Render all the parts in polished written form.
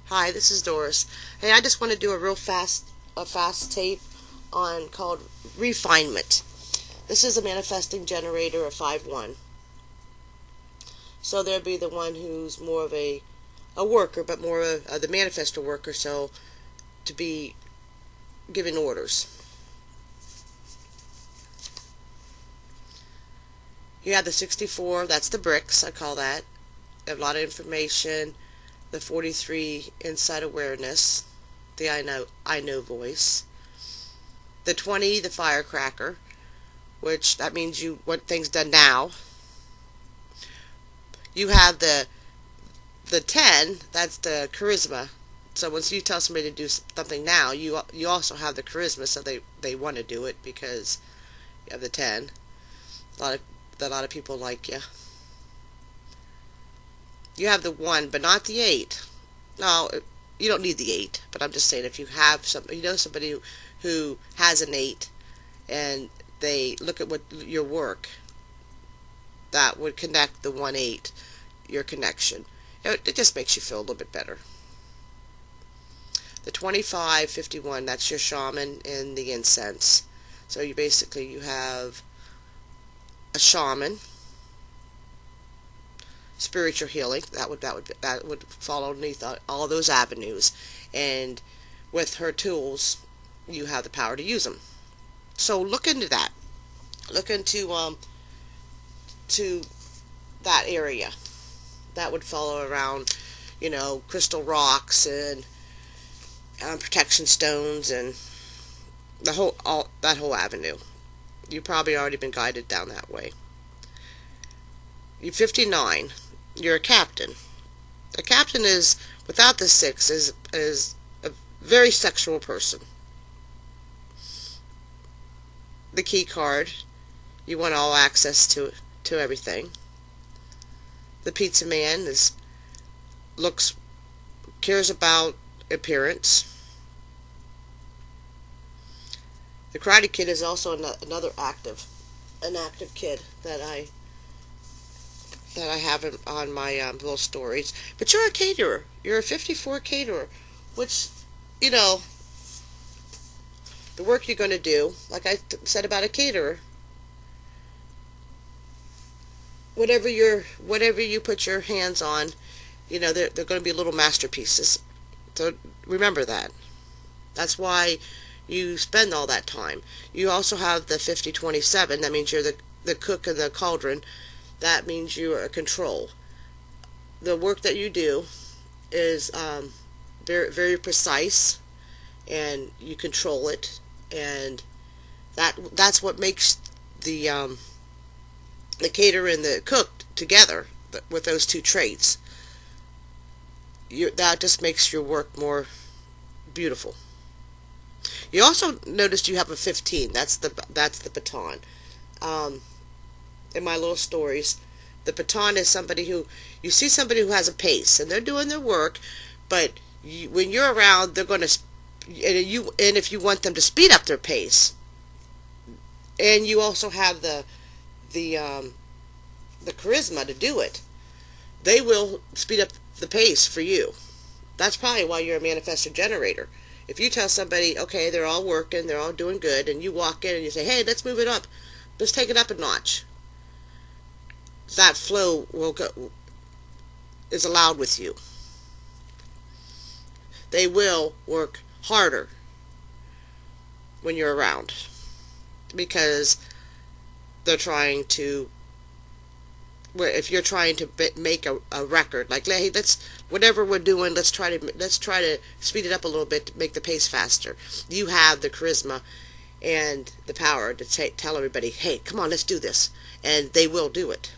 Hi, this is Doris. Hey, I just want to do a fast tape on called refinement. This is a manifesting generator of 5-1. So there'd be the one who's more of a worker, but more of the manifestor worker, so to be giving orders. You have the 64, that's the bricks, I call that. A lot of information. The 43, inside awareness, the I know voice. The 20, the firecracker, which that means you want things done now. You have the 10, that's the charisma. So once you tell somebody to do something now, you also have the charisma, so they want to do it because you have the 10. A lot of people like you. You have the 1, but not the 8. No, you don't need the 8, but I'm just saying if you have somebody who has an 8 and they look at what your work, that would connect the 1-8, your connection. It just makes you feel a little bit better. The 25-51, that's your shaman and the incense. So you have a shaman, spiritual healing, that would fall underneath all those avenues, and with her tools you have the power to use them. So look into that. Look into to that area. That would follow around, crystal rocks and protection stones and that whole avenue. You've probably already been guided down that way. You're 59. You're a captain. A captain is, without the 6, is a very sexual person. The key card, you want all access to everything. The pizza man cares about appearance. The Karate Kid is also another active kid that I have on my little stories. But you're a caterer. You're a 54 caterer, which, the work you're going to do, like I said about a caterer, whatever you put your hands on, they're going to be little masterpieces. So remember that. That's why you spend all that time. You also have the 50-27. That means you're the cook in the cauldron. That means you are control. The work that you do is very, very precise, and you control it, and that's what makes the caterer and the cook together with those two traits. That just makes your work more beautiful. You also noticed you have a 15. That's the baton. In my little stories, the baton is somebody who you see somebody who has a pace and they're doing their work, but when you're around, they're going to and if you want them to speed up their pace, and you also have the charisma to do it, they will speed up the pace for you. That's probably why you're a manifestor generator. If you tell somebody, okay, they're all working, they're all doing good, and you walk in and you say, hey, let's move it up, let's take it up a notch, that flow is allowed with you. They will work harder when you're around because they're trying to. If you're trying to make a record, like, hey, whatever we're doing, let's try to speed it up a little bit to make the pace faster. You have the charisma and the power to tell everybody, hey, come on, let's do this, and they will do it.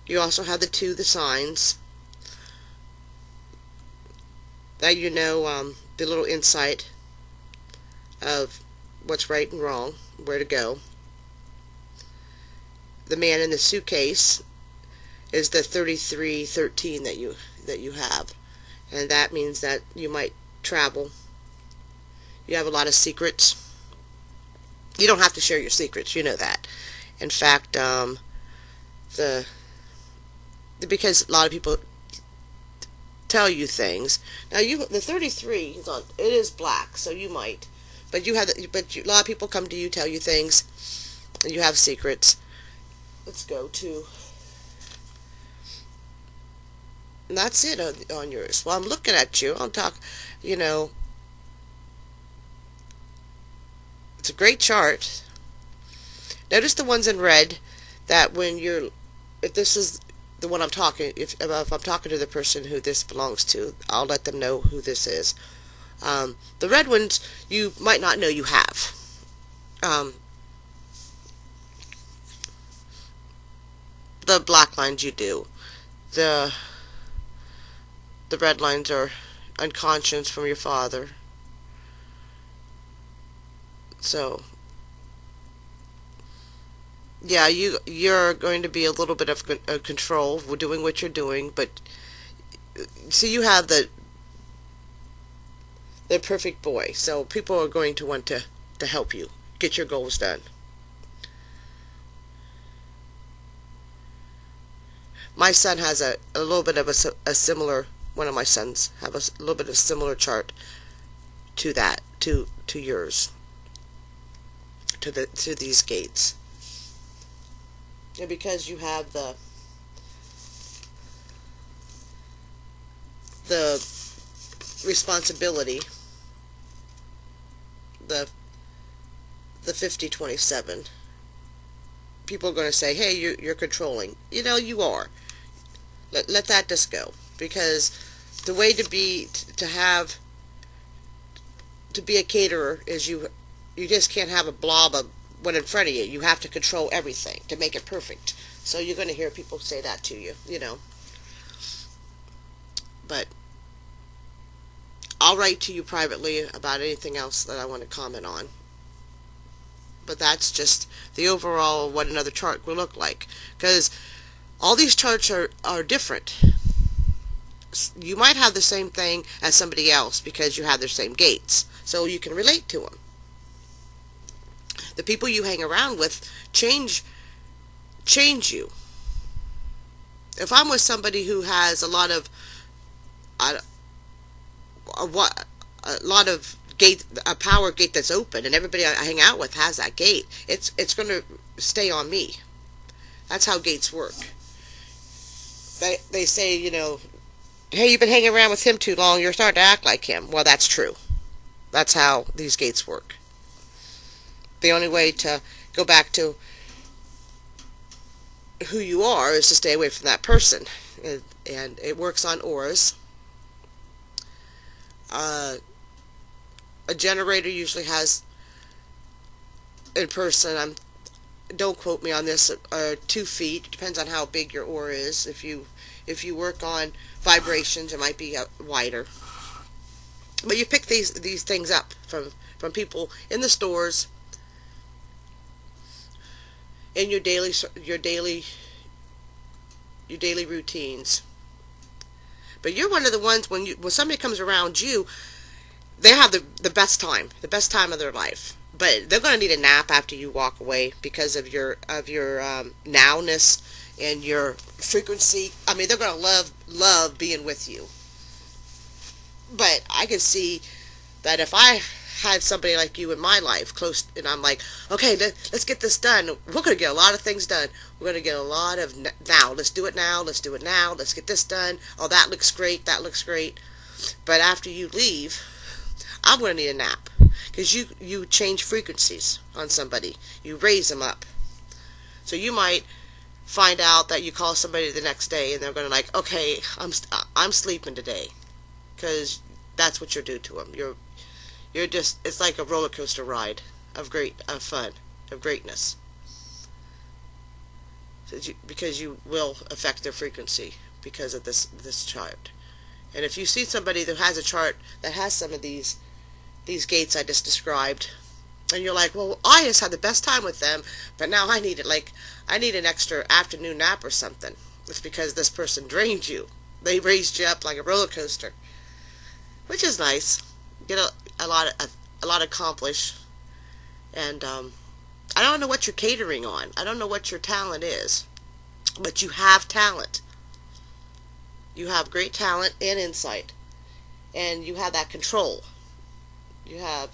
You also have the signs that the little insight of what's right and wrong, where to go. The man in the suitcase is the 3313 that you have, and that means that you might travel. You have a lot of secrets. You don't have to share your secrets, you know that. In fact, because a lot of people tell you things. Now the 33 is on. It is black, so you might. But a lot of people come to you, tell you things, and you have secrets. Let's go to. And that's it on yours. Well, I'm looking at you. I'll talk. You know, it's a great chart. Notice the ones in red. That if this is the one I'm talking, if I'm talking to the person who this belongs to, I'll let them know who this is. The red ones you might not know you have. The black lines you do. The red lines are unconscious from your father. So yeah, you're going to be a little bit of control with doing what you're doing, but see, you have the perfect boy, so people are going to want to help you get your goals done. My son has a little bit of a similar. One of my sons have a little bit of similar chart to that, to yours, to these gates. And because you have the responsibility, the 5027, people are going to say, hey, you're controlling. You know, you are. Let that just go, because the way to be a caterer is you just can't have a blob of what in front of you. You have to control everything to make it perfect. So you're going to hear people say that to you, you know. But I'll write to you privately about anything else that I want to comment on. But that's just the overall what another chart will look like. Because all these charts are different. You might have the same thing as somebody else because you have their same gates. So you can relate to them. The people you hang around with change you. If I'm with somebody who has a lot of a power gate that's open, and everybody I hang out with has that gate, it's going to stay on me. That's how gates work. They say, you know, hey, you've been hanging around with him too long, you're starting to act like him. Well, that's true. That's how these gates work. The only way to go back to who you are is to stay away from that person. And it works on auras. A generator usually has, in person, don't quote me on this, 2 feet. It depends on how big your aura is. If you work on vibrations, it might be wider. But you pick these things up from people in the stores, in your daily routines. But you're one of the ones when somebody comes around you, they have the best time of their life. But they're going to need a nap after you walk away because of your nowness and your frequency. I mean, they're going to love being with you. But I can see that if I had somebody like you in my life close, and I'm like, okay, let's get this done. We're going to get a lot of things done. We're going to get a lot of now. Let's do it now. Let's do it now. Let's get this done. Oh, that looks great. That looks great. But after you leave, I'm going to need a nap, because you change frequencies on somebody. You raise them up. So you might find out that you call somebody the next day, and they're going to like, okay, I'm sleeping today, because that's what you're doing to them. You're just, it's like a roller coaster ride of fun, of greatness. Because you will affect their frequency because of this chart. And if you see somebody that has a chart that has some of these gates I just described, and you're like, well, I just had the best time with them, but now I need an extra afternoon nap or something. It's because this person drained you. They raised you up like a roller coaster, which is nice. Get a lot accomplished. And I don't know what you're catering on. I don't know what your talent is, but you have talent. You have great talent and insight, and you have that control. You have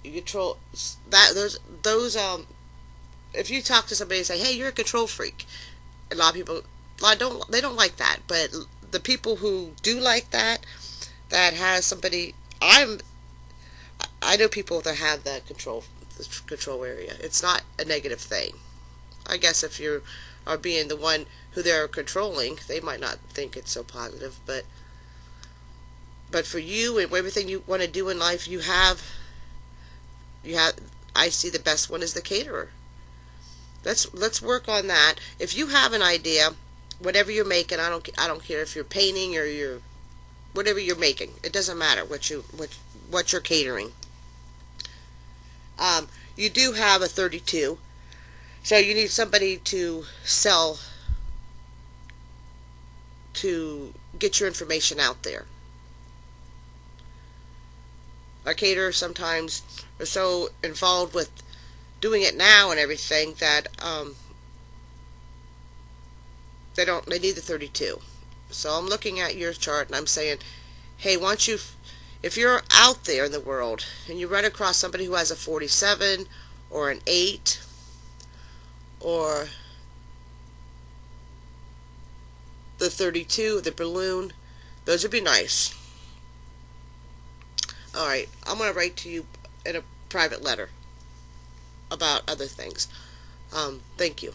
you control that those. If you talk to somebody and say, "Hey, you're a control freak," a lot of people, they don't like that. But the people who do like that, that has somebody, I know people that have that control area. It's not a negative thing. I guess if you are being the one who they're controlling, they might not think it's so positive. But for you and everything you want to do in life, you have. I see the best one is the caterer. Let's work on that. If you have an idea, whatever you're making, I don't care if you're painting or you're whatever you're making. It doesn't matter what you're catering. You do have a 32, so you need somebody to sell, to get your information out there. Our caterers sometimes are so involved with doing it now and everything that they need the 32. So I'm looking at your chart and I'm saying, hey, if you're out there in the world and you run across somebody who has a 47 or an 8 or the 32, the balloon, those would be nice. Alright, I'm going to write to you in a private letter about other things. Thank you.